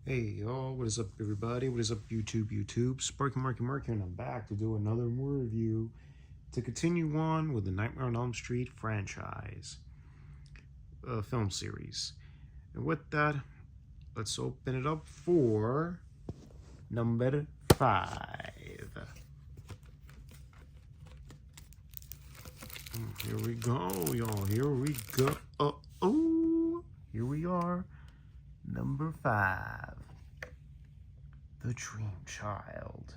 Hey y'all, what is up everybody? What is up YouTube? Sparky Marky, and I'm back to do another movie review to continue on with the Nightmare on Elm Street franchise film series. And with that, let's open it up for number 5. Here we go, y'all. Here we go. Here we are. Number 5. The Dream Child.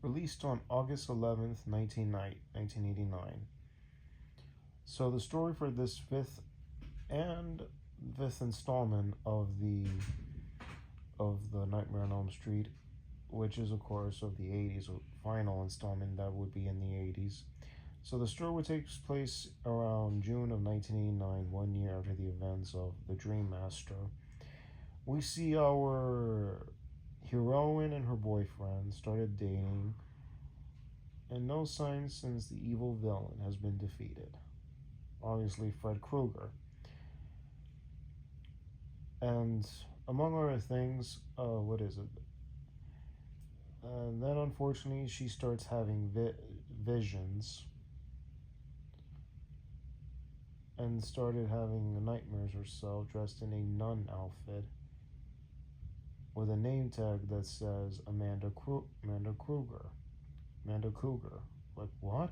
Released on August 11th, 1989. So the story for this fifth installment of the Nightmare on Elm Street, which is of course of the 80s, final installment that would be in the 80s. So the story takes place around June of 1989, 1 year after the events of the Dream Master. We see our heroine and her boyfriend started dating, and no signs since the evil villain has been defeated. Obviously, Fred Krueger. And among other things, what is it? And then unfortunately, she starts having visions and started having nightmares herself dressed in a nun outfit with a name tag that says Amanda Krueger. Like, what?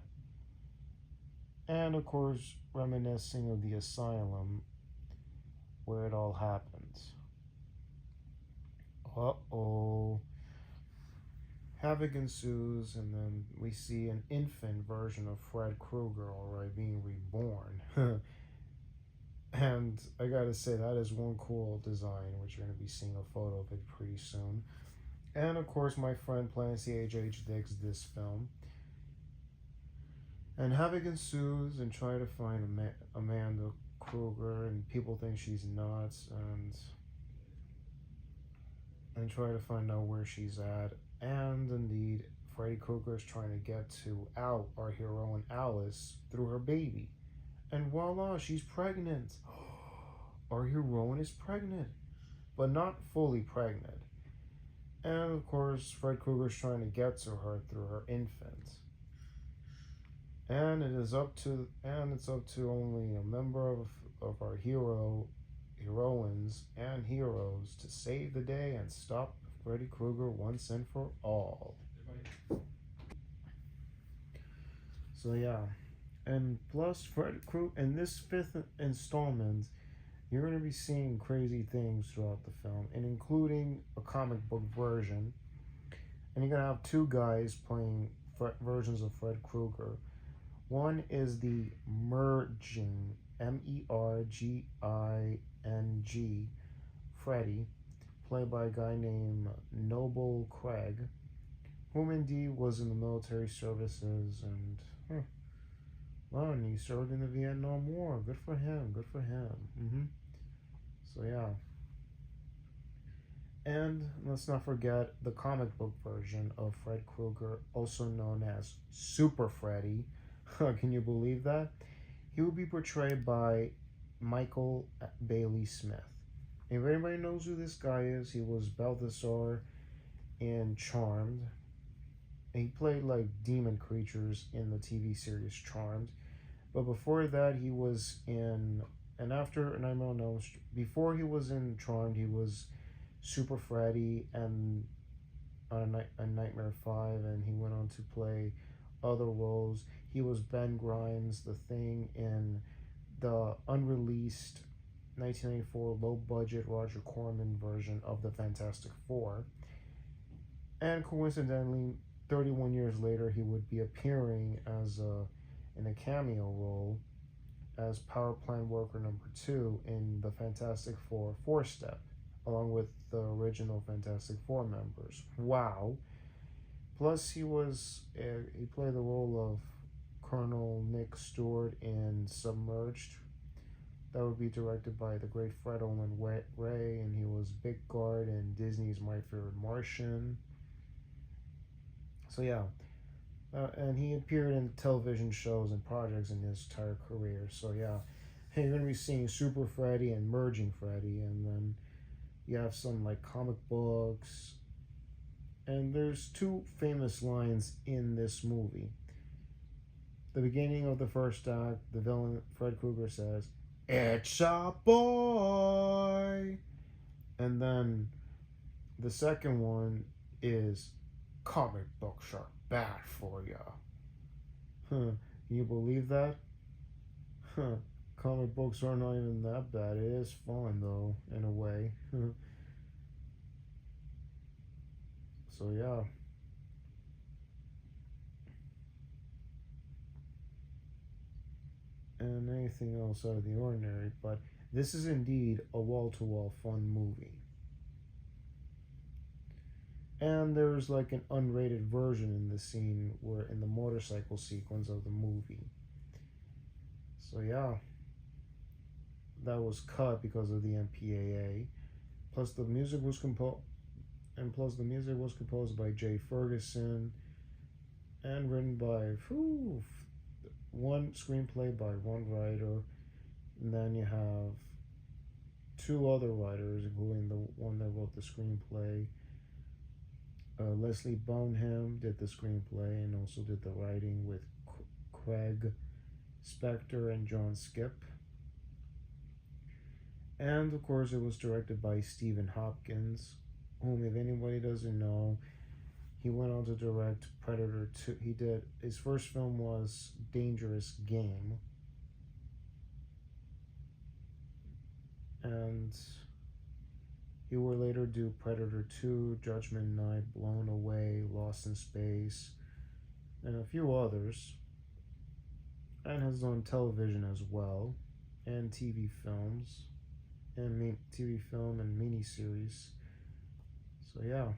And of course, reminiscing of the asylum where it all happens. Uh-oh. Havoc ensues, and then we see an infant version of Fred Krueger, alright, being reborn. And I gotta say, that is one cool design, which you're gonna be seeing a photo of it pretty soon. And of course, my friend Plancy HH digs this film. And havoc ensues and try to find Amanda Krueger, and people think she's nuts, and try to find out where she's at. And indeed, Freddy Krueger is trying to get to our heroine Alice through her baby. And voila, she's pregnant. Our heroine is pregnant, but not fully pregnant. And of course, Fred Krueger is trying to get to her through her infant. And it's up to only a member of our heroines and heroes to save the day and stop Freddy Krueger once and for all. So yeah, and plus Freddy Krueger in this fifth installment, you're going to be seeing crazy things throughout the film, and including a comic book version. And you're going to have two guys playing versions of Fred Krueger. One is the Merging, Merging, Freddy, played by a guy named Noble Craig, whom indeed was in the military services, and he served in the Vietnam War. Good for him. So yeah. And let's not forget the comic book version of Fred Krueger, also known as Super Freddy. Can you believe that? He will be portrayed by Michael Bailey Smith. If anybody knows who this guy is, he was Balthazar in Charmed. He played like demon creatures in the TV series Charmed. But before that, he was in, and after Nightmare on Elm Street, before he was in Charmed, he was Super Freddy and a Nightmare 5, and he went on to play other roles. He was Ben Grimes, the Thing, in the unreleased 1994 low-budget Roger Corman version of the Fantastic Four. And coincidentally, 31 years later, he would be appearing in a cameo role as Power Plant Worker number 2 in the Fantastic Four 4-Step, along with the original Fantastic Four members. Wow. Plus, he played the role of Colonel Nick Stewart in Submerged. That would be directed by the great Fred Olen Ray, and he was Big Guard in Disney's My Favorite Martian. So yeah, and he appeared in television shows and projects in his entire career. So yeah, You're gonna be seeing Super Freddy and Merging Freddy, and then you have some like comic books. And there's two famous lines in this movie. The beginning of the first act, the villain Fred Krueger says, "It's a boy," and then the second one is, "Comic books are bad for you." Huh? Can you believe that? Huh? Comic books are not even that bad. It is fun though, in a way. So yeah. And anything else out of the ordinary, but this is indeed a wall-to-wall fun movie. And there's like an unrated version in the scene where in the motorcycle sequence of the movie. So yeah, that was cut because of the MPAA. Plus the music was composed by Jay Ferguson and written by one screenplay by one writer, and then you have two other writers, including the one that wrote the screenplay. Leslie Bonham did the screenplay and also did the writing with Craig Spector and John Skip. And of course, it was directed by Stephen Hopkins, whom, if anybody doesn't know, he went on to direct Predator 2. His first film was Dangerous Game. And he would later do Predator 2, Judgment Night, Blown Away, Lost in Space, and a few others. And has done television as well, and TV films, and TV film and miniseries. So yeah.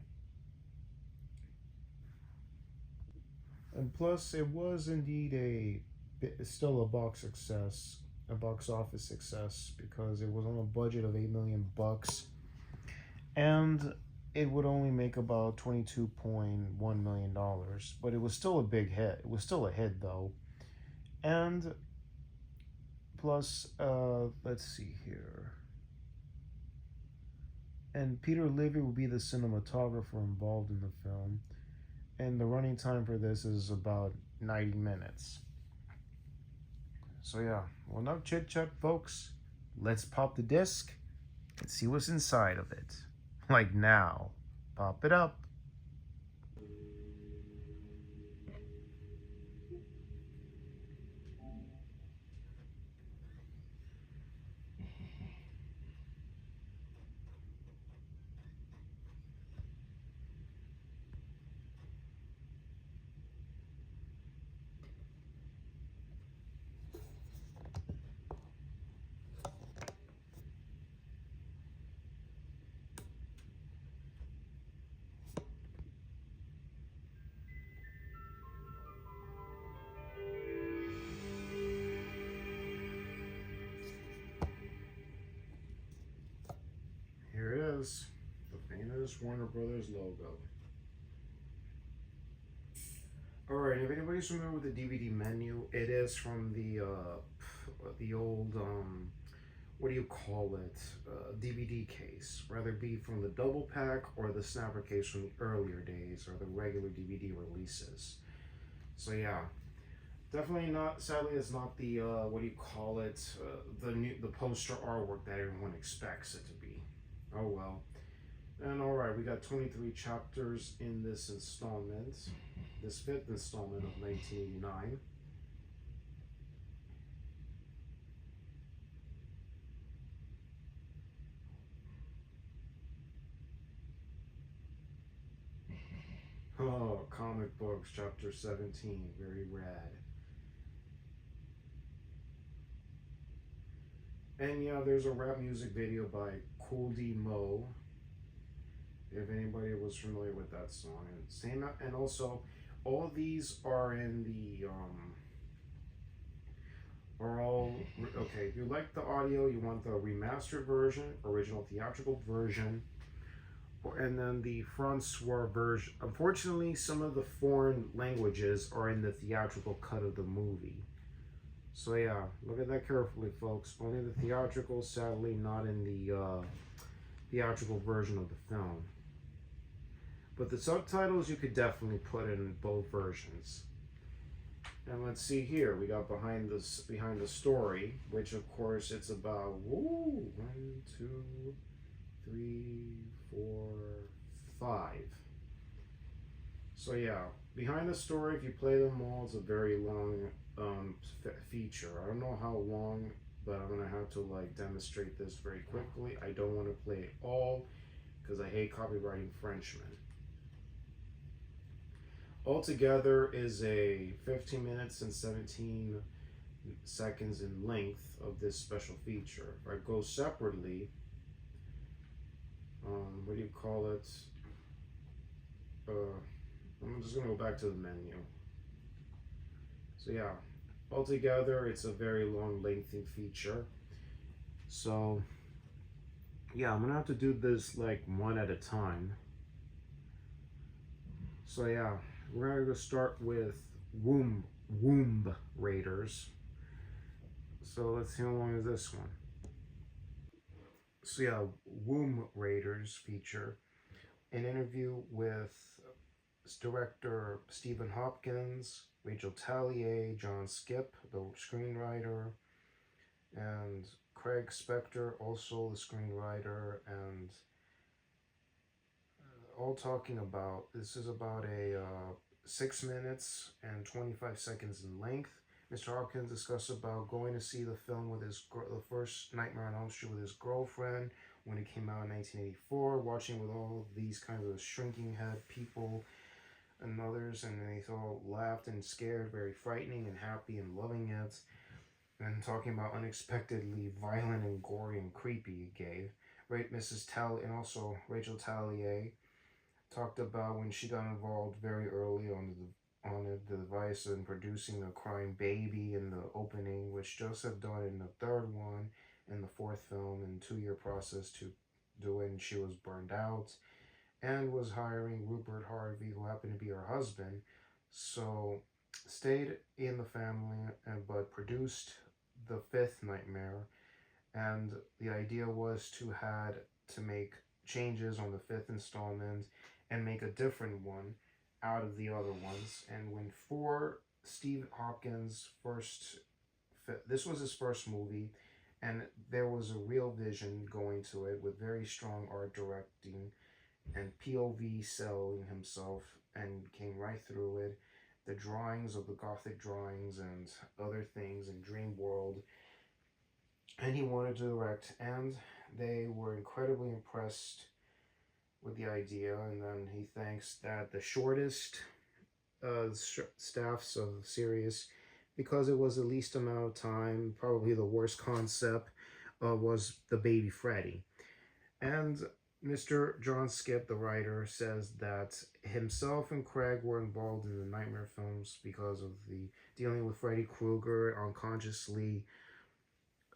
And plus, it was indeed still a box office success, because it was on a budget of $8 million, and it would only make about $22.1 million. But it was still a big hit. It was still a hit though, and plus, let's see here. And Peter Levy will be the cinematographer involved in the film. And the running time for this is about 90 minutes. So yeah, well, enough chit chat, folks. Let's pop the disc and see what's inside of it. Like now. Pop it up. Here it is, the famous Warner Brothers logo. Alright, if anybody's familiar with the DVD menu, it is from the old, what do you call it, DVD case. Rather be from the double pack or the snapper case from the earlier days, or the regular DVD releases. So yeah, definitely not, sadly it's not the, what do you call it, the poster artwork that everyone expects it to be. Oh well. And alright, we got 23 chapters in this installment, this fifth installment of 1989. Oh, comic books, chapter 17, very rad. And yeah, there's a rap music video by Cool D Mo, if anybody was familiar with that song. And also, all of these are in the are all okay. If you like the audio, you want the remastered version, original theatrical version, and then the Francois version. Unfortunately, some of the foreign languages are in the theatrical cut of the movie, So yeah, look at that carefully, folks. Only the theatrical, sadly, not in the theatrical version of the film. But the subtitles you could definitely put in both versions. And let's see here. We got behind the story, which of course it's about 1, 2, 3, 4, 5. So yeah, behind the story, if you play them all, it's a very long feature. I don't know how long, but I'm gonna have to like demonstrate this very quickly. I don't want to play it all because I hate copyright infringement. Altogether is a 15 minutes and 17 seconds in length of this special feature. If I go separately, what do you call it? I'm just gonna go back to the menu. So yeah, altogether it's a very long, lengthy feature. So yeah, I'm gonna have to do this like one at a time. So yeah, we're gonna go start with Womb Raiders. So let's see how long is this one. So yeah, Womb Raiders feature an interview with director Stephen Hopkins, Rachel Taglier, John Skipp, the screenwriter, and Craig Spector, also the screenwriter, and all talking about this is about a 6 minutes and 25 seconds in length. Mr. Hopkins discussed about going to see the film with the first Nightmare on Elm Street with his girlfriend when it came out in 1984, watching with all these kinds of shrinking head people and others, and they all laughed and scared, very frightening and happy and loving it, and talking about unexpectedly violent and gory and creepy it gave. Right, Mrs. Tall and also Rachel Taglier talked about when she got involved very early on the device and producing the crying baby in the opening, which Joseph done in the third one and the fourth film, and 2 year process to do it, and she was burned out and was hiring Rupert Harvey, who happened to be her husband. So stayed in the family, but produced the fifth Nightmare, and the idea was to make changes on the fifth installment and make a different one out of the other ones. And when for Steve Hopkins' this was his first movie, and there was a real vision going to it with very strong art directing and POV selling himself, and came right through it. The drawings of the Gothic drawings and other things in Dream World, and he wanted to direct, and they were incredibly impressed with the idea. And then he thanks that the shortest staffs of the series, because it was the least amount of time, probably the worst concept, was the baby Freddy. And Mr. John Skipp, the writer, says that himself and Craig were involved in the Nightmare films because of the dealing with Freddy Krueger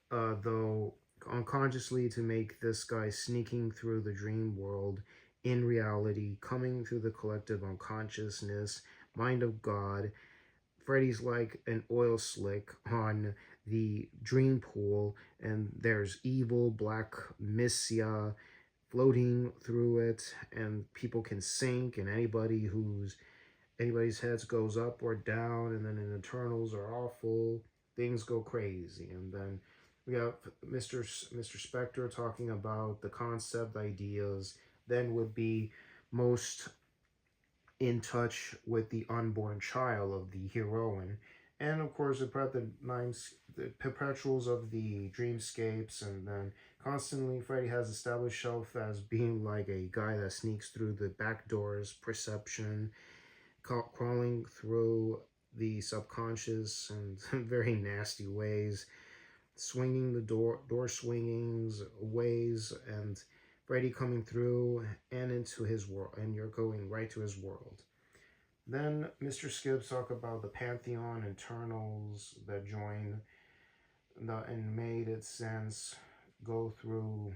though unconsciously, to make this guy sneaking through the dream world in reality, coming through the collective unconsciousness, mind of God. Freddy's like an oil slick on the dream pool, and there's evil black Missia floating through it, and people can sink, and anybody's heads goes up or down, and then in Eternals are awful. Things go crazy, and then we have Mr. Spector talking about the concept ideas. Then would be most in touch with the unborn child of the heroine, and of course the perpetuals of the dreamscapes, and then constantly Freddy has established himself as being like a guy that sneaks through the back doors, perception, crawling through the subconscious and very nasty ways, swinging the door swingings ways, and Freddy coming through and into his world, and you're going right to his world. Then Mr. Skips talk about the Pantheon internals that join and made it sense go through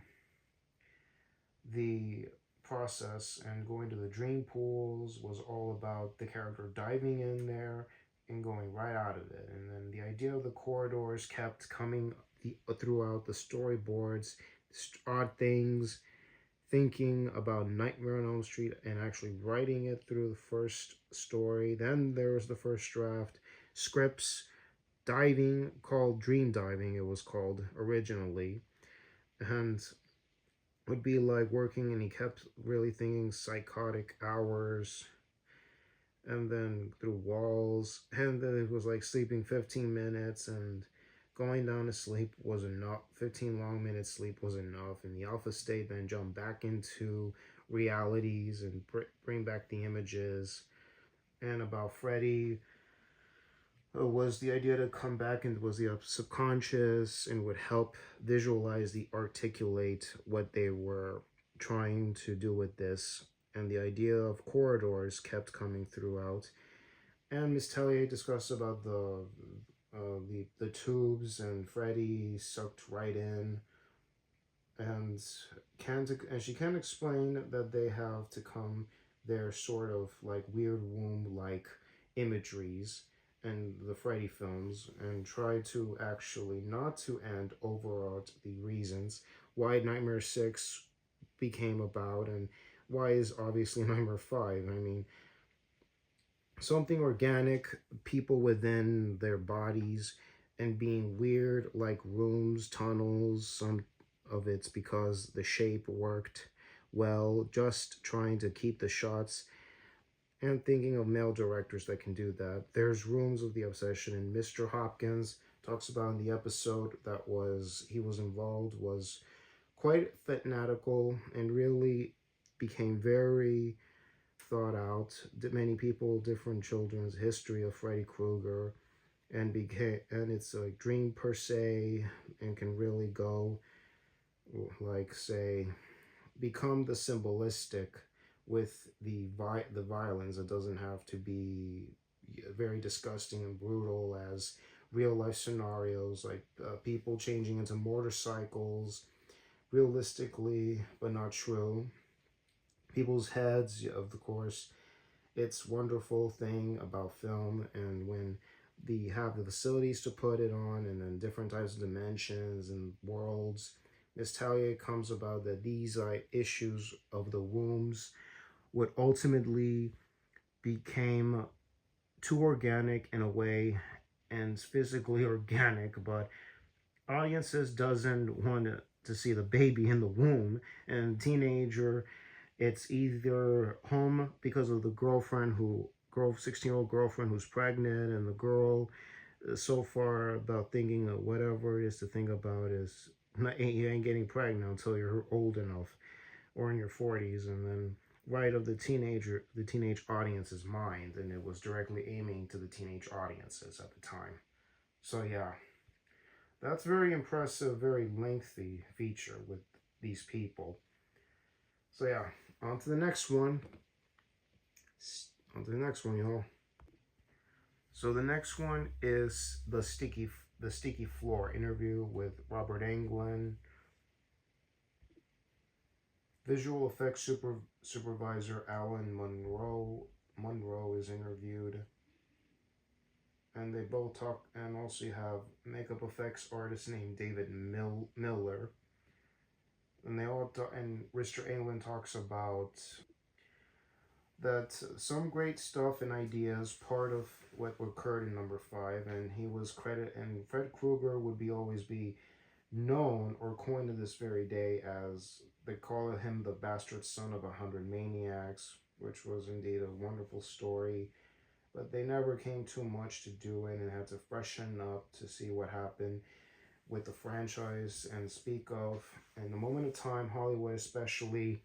the process, and going to the dream pools was all about the character diving in there, and going right out of it. And then the idea of the corridors kept coming throughout the storyboards, odd things, thinking about Nightmare on Elm Street and actually writing it through the first story. Then there was the first draft, scripts, diving, called Dream Diving, it was called originally. And would be like working, and he kept really thinking psychotic hours, and then through walls, and then it was like sleeping 15 minutes, and going down to sleep was enough. 15 long minutes sleep was enough, and the alpha state then jumped back into realities and bring back the images. And about Freddy, was the idea to come back and was the subconscious and would help visualize the articulate what they were trying to do with this. And the idea of corridors kept coming throughout. And Miss Tellier discussed about the tubes, and Freddy sucked right in, and she can explain that they have to come their sort of like weird womb like imageries and the Freddy films, and try to actually not to end overall the reasons why Nightmare 6 became about, and why is obviously Nightmare 5. I mean, something organic, people within their bodies, and being weird like rooms, tunnels. Some of it's because the shape worked well, just trying to keep the shots, and thinking of male directors that can do that. There's Rooms of the Obsession, and Mr. Hopkins talks about in the episode that he was involved, was quite fanatical and really became very thought out. Many people, different children's history of Freddy Krueger, and it's a dream per se, and can really go like say become the symbolistic with the violence. It doesn't have to be very disgusting and brutal as real life scenarios, like people changing into motorcycles realistically but not true. People's heads, of course. It's wonderful thing about film, and when they have the facilities to put it on, and then different types of dimensions and worlds. Miss Talia comes about that these issues of the wombs would ultimately became too organic in a way, and physically organic, but audiences doesn't want to see the baby in the womb. And teenager, it's either home because of the 16-year-old girlfriend who's pregnant, and the girl so far about thinking of whatever it is to think about is you ain't getting pregnant until you're old enough or in your 40s. And then right of the teenage audience's mind, and it was directly aiming to the teenage audiences at the time. So yeah, that's very impressive, very lengthy feature with these people. So yeah, on to the next one. Y'all. So the next one is the sticky floor interview with Robert Englund. Visual effects supervisor Alan Monroe is interviewed, and they both talk. And also you have makeup effects artist named David Miller, and they all and Mr. Englund talks about that some great stuff and ideas part of what occurred in number 5, and he was and Fred Krueger would always be known or coined to this very day as, they call him the bastard son of 100 maniacs, which was indeed a wonderful story, but they never came too much to do it, and had to freshen up to see what happened with the franchise and speak of. In the moment of time, Hollywood especially,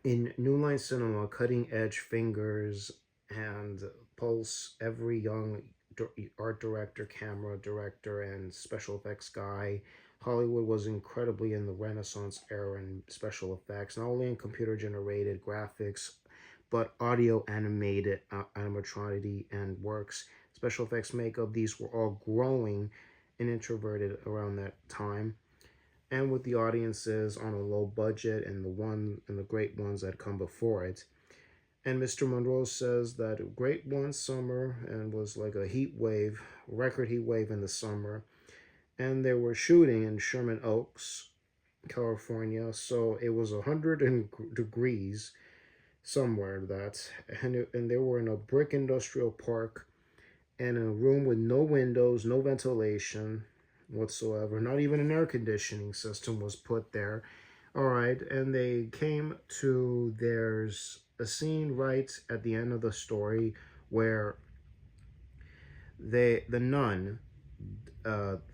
in New Line Cinema, cutting edge fingers and pulse every young art director, camera director, and special effects guy. Hollywood was incredibly in the Renaissance era in special effects, not only in computer generated graphics, but audio animated animatronic and works. Special effects makeup, these were all growing and introverted around that time. And with the audiences on a low budget, and the great ones that come before it. And Mr. Monroe says that great one summer and was like a heat wave, record heat wave in the summer. And they were shooting in Sherman Oaks, California. So it was 100 degrees somewhere that, and they were in a brick industrial park and in a room with no windows, no ventilation whatsoever. Not even an air conditioning system was put there. All right, and they came to there's a scene right at the end of the story where the nun,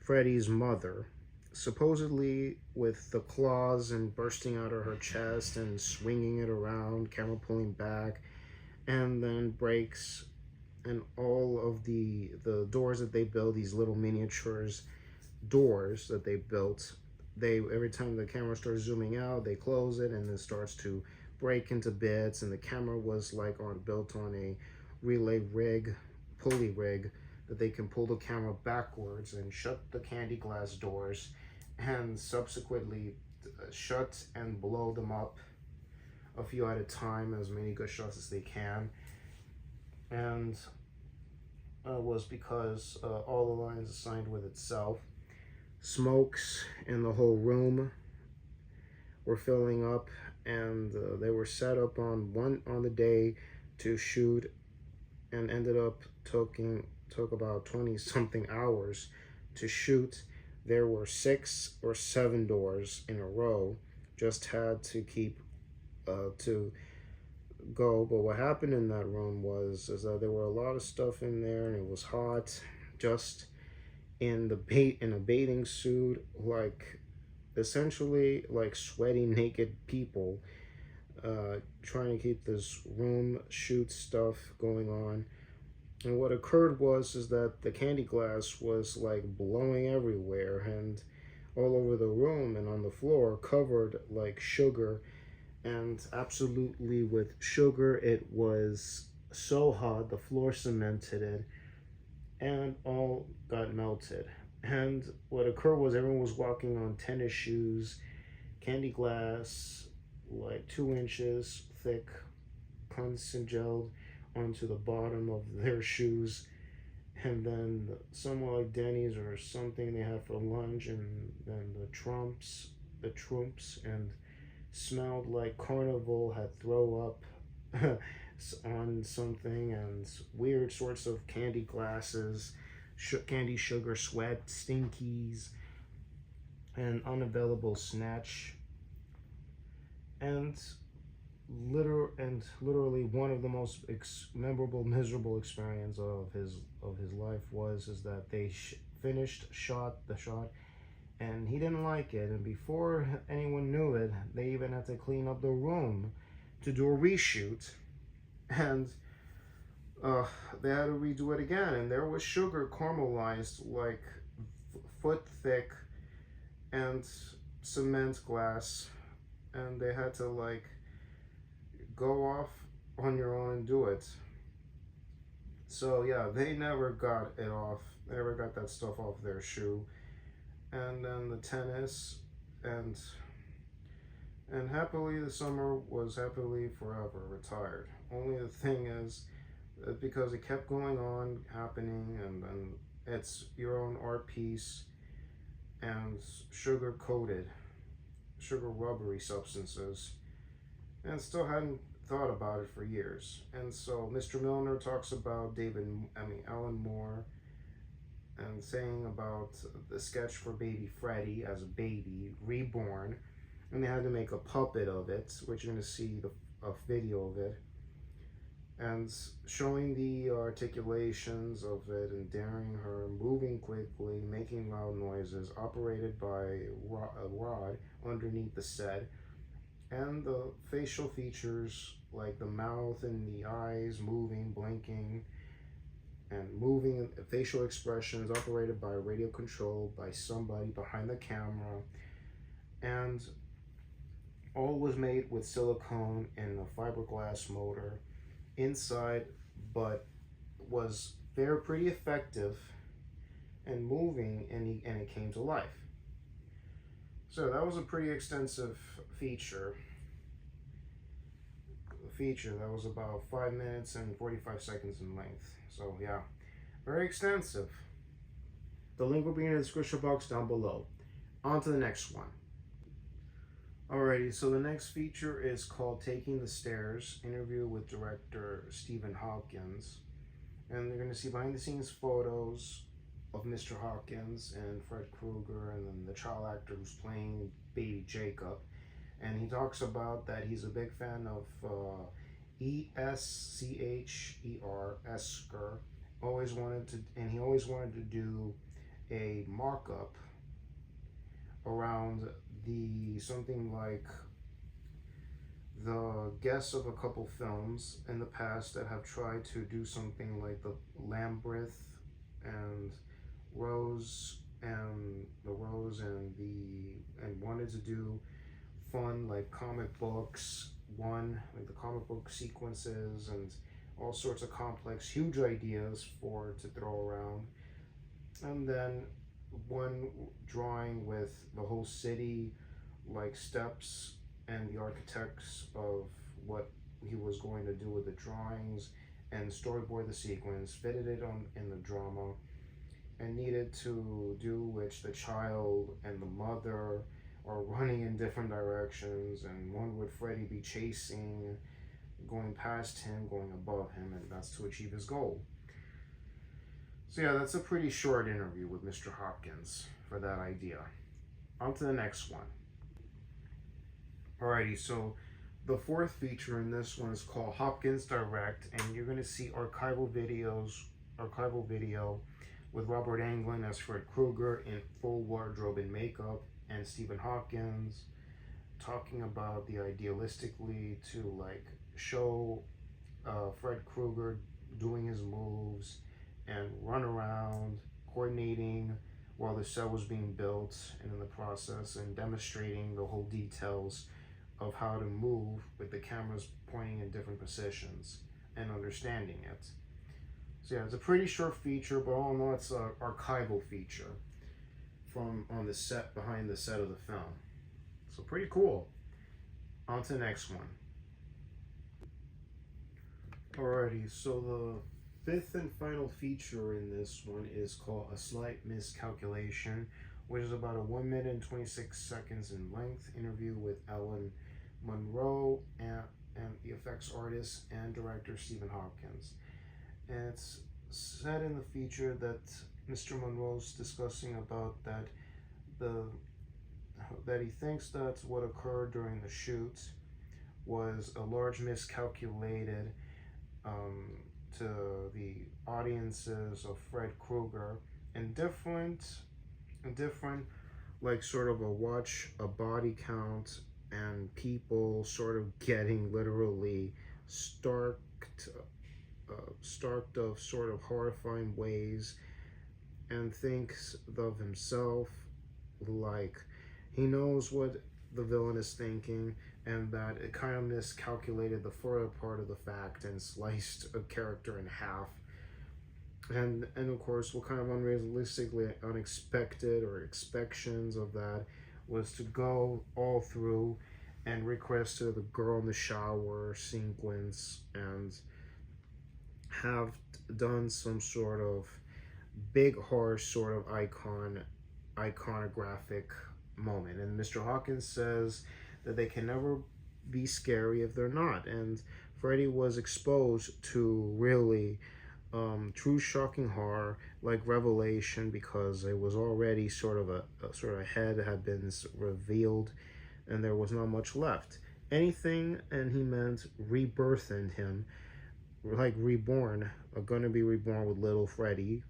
Freddie's mother, supposedly with the claws and bursting out of her chest and swinging it around, camera pulling back, and then breaks, and all of the doors that they build, these little miniatures doors that they built, they every time the camera starts zooming out, they close it and it starts to break into bits. And the camera was like built on a relay rig, pulley rig, that they can pull the camera backwards and shut the candy glass doors and subsequently shut and blow them up a few at a time, as many good shots as they can. And was because all the lines assigned with itself. Smokes in the whole room were filling up, and they were set up on the day to shoot, and ended up took about 20 something hours to shoot. There were 6 or 7 doors in a row. Just had to keep to go. But what happened in that room was is that there were a lot of stuff in there, and it was hot. Just in a bathing suit, like essentially like sweaty naked people, trying to keep this room shoot stuff going on. And what occurred was is that the candy glass was like blowing everywhere and all over the room and on the floor, covered like sugar. And absolutely with sugar, it was so hot, the floor cemented it, and all got melted. And what occurred was everyone was walking on tennis shoes, candy glass, like 2 inches thick, consanguined onto the bottom of their shoes. And then somewhere like Denny's or something they had for lunch, and then the trumps, and smelled like Carnival had throw up on something, and weird sorts of candy glasses, candy sugar, sweat, stinkies, and unavailable snatch. And literally one of the most memorable, miserable experience of his life was is that they shot the shot, and he didn't like it. And before anyone knew it, they even had to clean up the room to do a reshoot, and they had to redo it again. And there was sugar caramelized like foot thick, and cement glass, and they had to like go off on your own and do it. So yeah, they never got it off. They never got that stuff off their shoe. And then the tennis, and happily the summer was happily forever retired. Only the thing is, because it kept going on happening, and then it's your own art piece, and sugar coated, sugar rubbery substances, and still hadn't thought about it for years. And so Mr. Milner talks about Alan Moore, and saying about the sketch for baby Freddie as a baby reborn, and they had to make a puppet of it, which you're going to see a video of it, and showing the articulations of it, and daring her, moving quickly, making loud noises, operated by a rod underneath the set, and the facial features like the mouth and the eyes moving, blinking, and moving facial expressions operated by radio control by somebody behind the camera. And all was made with silicone and a fiberglass motor inside, but was very pretty effective and moving, and it came to life. So that was a pretty extensive feature feature that was about 5 minutes and 45 seconds in length. So yeah, very extensive. The link will be in the description box down below. On to the next one. Alrighty, so the next feature is called Taking the Stairs, interview with director Stephen Hawkins. And you're going to see behind the scenes photos of Mr. Hawkins and Fred Krueger, and then the child actor who's playing baby Jacob. And he talks about that he's a big fan of Esker. Always wanted to, and he always wanted to do a mock-up around the something like the guests of a couple films in the past that have tried to do something like the Lambeth and Rose and wanted to do fun like comic books, like the comic book sequences and all sorts of complex, huge ideas to throw around. And then one drawing with the whole city, like steps and the architects of what he was going to do with the drawings, and storyboard the sequence, fitted it on in the drama, and needed to do which the child and the mother are running in different directions, and one would Freddy be chasing, going past him, going above him, and that's to achieve his goal. So yeah, that's a pretty short interview with Mr. Hopkins for that idea. On to the next one. Alrighty, so the fourth feature in this one is called Hopkins Direct, and you're going to see archival video with Robert Englund as Fred Krueger in full wardrobe and makeup, and Stephen Hawkins talking about the idealistically to like show Fred Krueger doing his moves and run around coordinating while the set was being built, and in the process and demonstrating the whole details of how to move with the cameras pointing in different positions and understanding it. So yeah, it's a pretty short feature, but all in all it's an archival feature from on the set, behind the set of the film. So pretty cool. On to the next one. Alrighty, so the fifth and final feature in this one is called A Slight Miscalculation, which is about a 1 minute and 26 seconds in length interview with Ellen Monroe and the effects artist and director Stephen Hopkins. And it's said in the feature that Mr. Monroe's discussing about that he thinks that what occurred during the shoot was a large miscalculated to the audiences of Fred Krueger, and different like sort of a body count and people sort of getting literally starked of sort of horrifying ways, and thinks of himself like he knows what the villain is thinking, and that it kind of miscalculated the further part of the fact and sliced a character in half. And of course, what kind of unrealistically unexpected or expectations of that was to go all through and request to the girl in the shower sequence and have done some sort of big horror sort of iconographic moment. And Mr. Hawkins says that they can never be scary if they're not. And Freddy was exposed to really true shocking horror like Revelation, because it was already sort of a head had been revealed and there was not much left. Anything, and he meant rebirth in him, like reborn, gonna be reborn with little Freddy.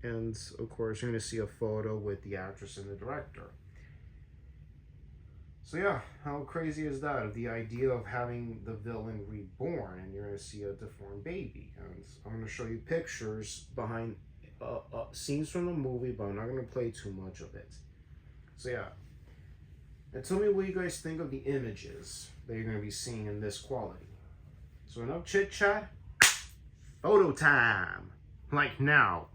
And of course you're gonna see a photo with the actress and the director. So yeah, how crazy is that? The idea of having the villain reborn, and you're going to see a deformed baby. And I'm going to show you pictures behind scenes from the movie, but I'm not going to play too much of it. So yeah, and tell me what you guys think of the images that you're going to be seeing in this quality. So enough chit chat, photo time, like now.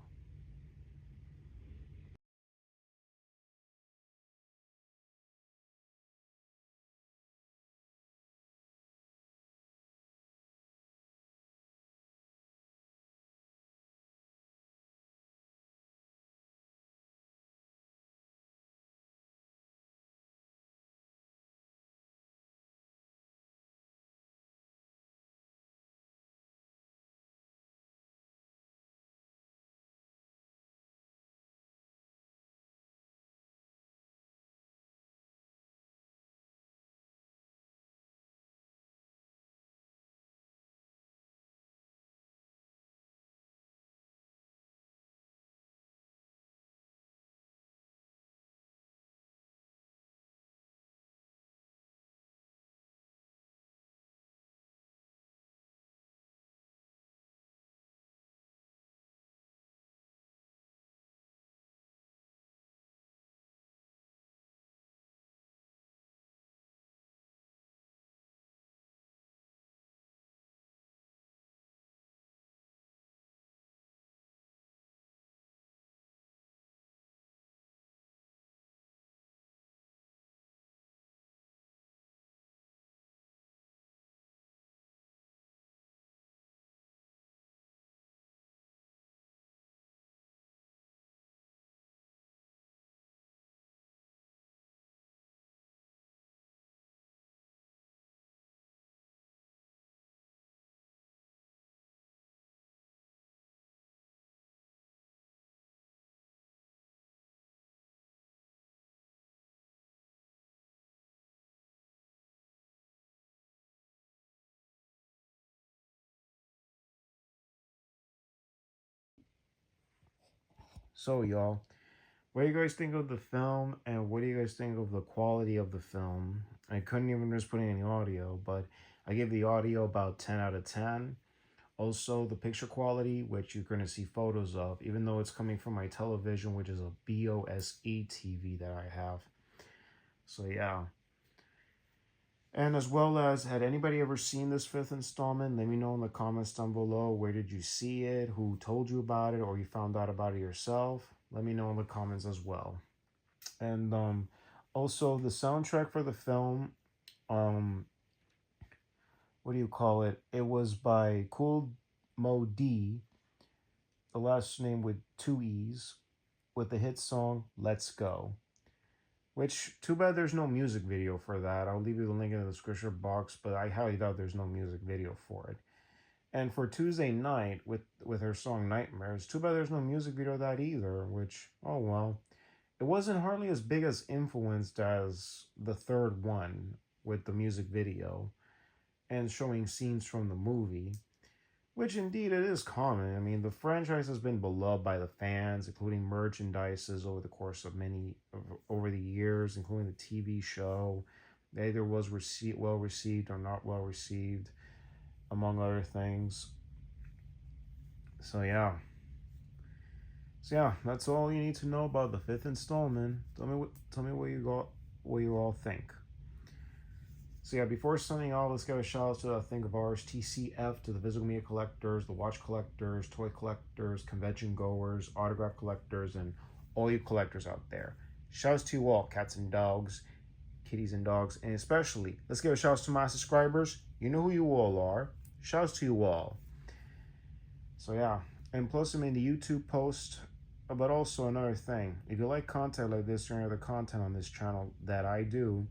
So, y'all, what do you guys think of the film, and what do you guys think of the quality of the film? I couldn't even just put in any audio, but I give the audio about 10 out of 10. Also, the picture quality, which you're going to see photos of, even though it's coming from my television, which is a BOSE TV that I have. So, yeah. And as well as, had anybody ever seen this fifth installment? Let me know in the comments down below. Where did you see it? Who told you about it? Or you found out about it yourself? Let me know in the comments as well. And also, the soundtrack for the film, um, what do you call it? It was by Cool Mo D, the last name with two E's, with the hit song Let's Go. Which, too bad there's no music video for that. I'll leave you the link in the description box, but I highly doubt there's no music video for it. And for Tuesday Night, with her song Nightmares, too bad there's no music video of that either, which, oh well. It wasn't hardly as big as influenced as the third one with the music video and showing scenes from the movie, which indeed it is common. I mean, the franchise has been beloved by the fans, including merchandises over the course of over the years, including the TV show. It either was well received or not well received, among other things. So yeah. So yeah, that's all you need to know about the fifth installment. Tell me what you all think. So yeah, before signing off, let's give a shout out to the Think of Ours, TCF, to the physical media collectors, the watch collectors, toy collectors, convention goers, autograph collectors, and all you collectors out there. Shouts to you all, cats and dogs, kitties and dogs, and especially, let's give a shout out to my subscribers. You know who you all are. Shouts to you all. So yeah, and plus I'm in the YouTube post. But also another thing, if you like content like this or any other content on this channel that I do,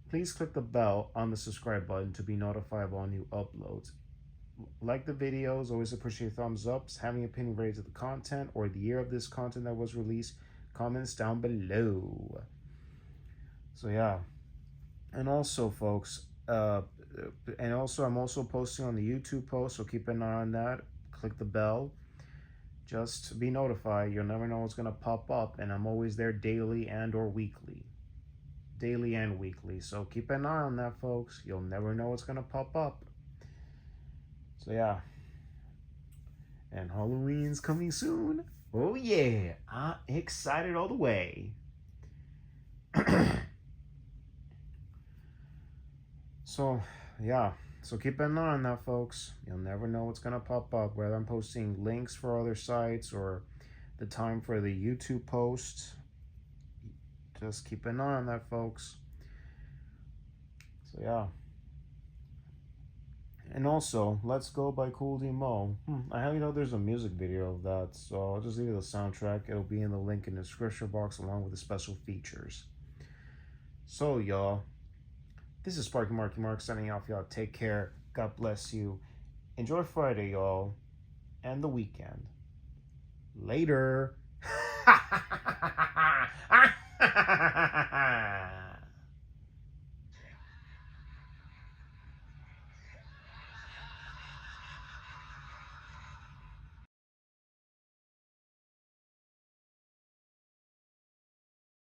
please click the bell on the subscribe button to be notified of all new uploads. Like the videos, always appreciate thumbs ups, having an opinion related to the content or the year of this content that was released, comments down below. So yeah, and also folks, I'm also posting on the YouTube post, so keep an eye on that. Click the bell. Just be notified. You'll never know what's going to pop up, and I'm always there daily and or weekly. Daily and weekly. So keep an eye on that, folks. You'll never know what's going to pop up. So yeah. And Halloween's coming soon. Oh yeah. I'm excited all the way. So yeah. So keep an eye on that, folks. You'll never know what's going to pop up, whether I'm posting links for other sites or the time for the YouTube post. Just keep an eye on that, folks. So, yeah. And also, Let's Go by Cool D Mo. I highly know there's a music video of that, so I'll just leave you the soundtrack. It'll be in the link in the description box along with the special features. So, y'all. This is Sparky Marky Mark signing off, y'all. Take care. God bless you. Enjoy Friday, y'all. And the weekend. Later.